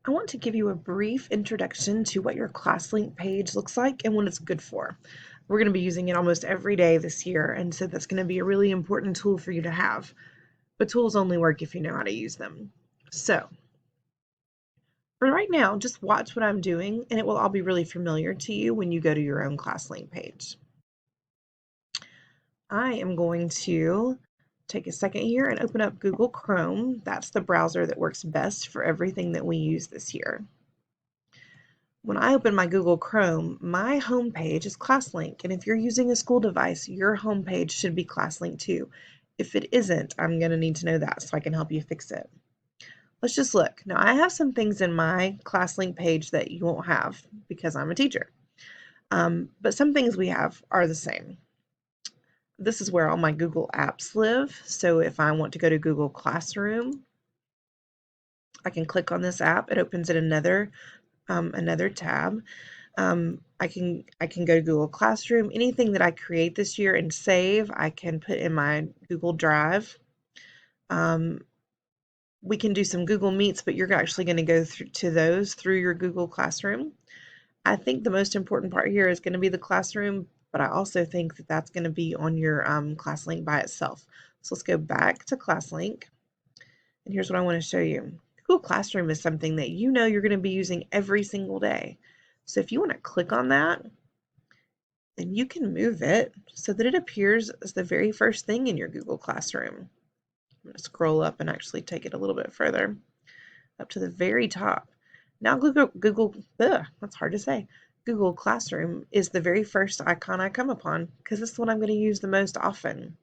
I want to give you a brief introduction to what your ClassLink page looks like and what it's good for. We're going to be using it almost every day this year, and so that's going to be a really important tool for you to have. But tools only work if you know how to use them. So, for right now, just watch what I'm doing, and it will all be really familiar to you when you go to your own ClassLink page. I am going to take a second here and open up Google Chrome. That's the browser that works best for everything that we use this year. When I open my Google Chrome, my home page is ClassLink, and if you're using a school device, your home page should be ClassLink too. If it isn't, I'm going to need to know that so I can help you fix it. Let's just look. Now, I have some things in my ClassLink page that you won't have because I'm a teacher, but some things we have are the same. This is where all my Google apps live, so if I want to go to Google Classroom, I can click on this app. It opens in another tab. I can go to Google Classroom. Anything that I create this year and save, I can put in my Google Drive. We can do some Google Meets, but you're actually going to go to those through your Google Classroom. I think the most important part here is going to be the classroom, but I also think that that's going to be on your ClassLink by itself. So let's go back to ClassLink, and here's what I want to show you. Google Classroom is something that you know you're going to be using every single day. So if you want to click on that, then you can move it so that it appears as the very first thing in your Google Classroom. I'm going to scroll up and actually take it a little bit further, up to the very top. Now that's hard to say. Google Classroom is the very first icon I come upon because it's the one I'm going to use the most often.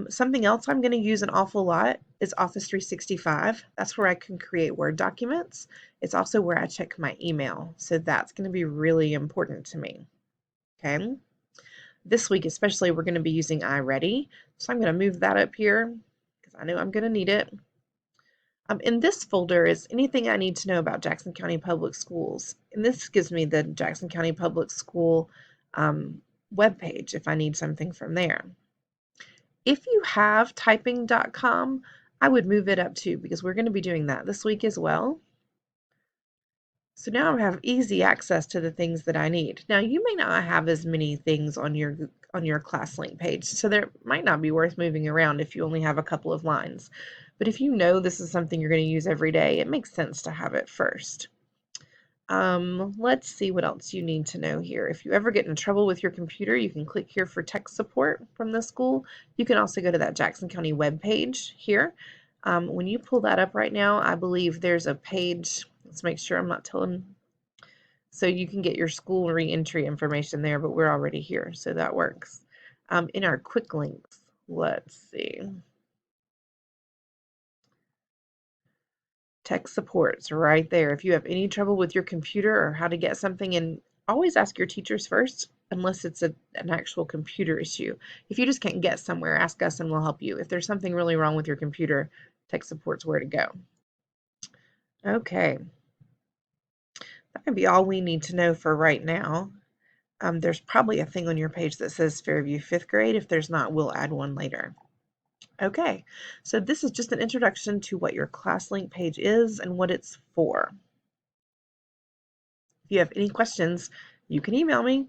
Something else I'm going to use an awful lot is Office 365. That's where I can create Word documents. It's also where I check my email. So that's going to be really important to me. Okay. This week especially, we're going to be using iReady. So I'm going to move that up here because I know I'm going to need it. In this folder is anything I need to know about Jackson County Public Schools. And this gives me the Jackson County Public School webpage if I need something from there. If you have typing.com, I would move it up too because we're going to be doing that this week as well. So now I have easy access to the things that I need. Now you may not have as many things on your ClassLink page, so there might not be worth moving around if you only have a couple of lines. But if you know this is something you're going to use every day, it makes sense to have it first. Let's see what else you need to know here. If you ever get in trouble with your computer, you can click here for tech support from the school. You can also go to that Jackson County webpage here. When you pull that up right now, I believe there's a page. Let's make sure I'm not telling. So you can get your school re-entry information there, but we're already here, so that works. In our quick links, let's see. Tech support's right there. If you have any trouble with your computer or how to get something in, always ask your teachers first, unless it's an actual computer issue. If you just can't get somewhere, ask us and we'll help you. If there's something really wrong with your computer, tech support's where to go. Okay. That might be all we need to know for right now. There's probably a thing on your page that says Fairview 5th grade. If there's not, we'll add one later. Okay, so this is just an introduction to what your ClassLink page is and what it's for. If you have any questions, you can email me.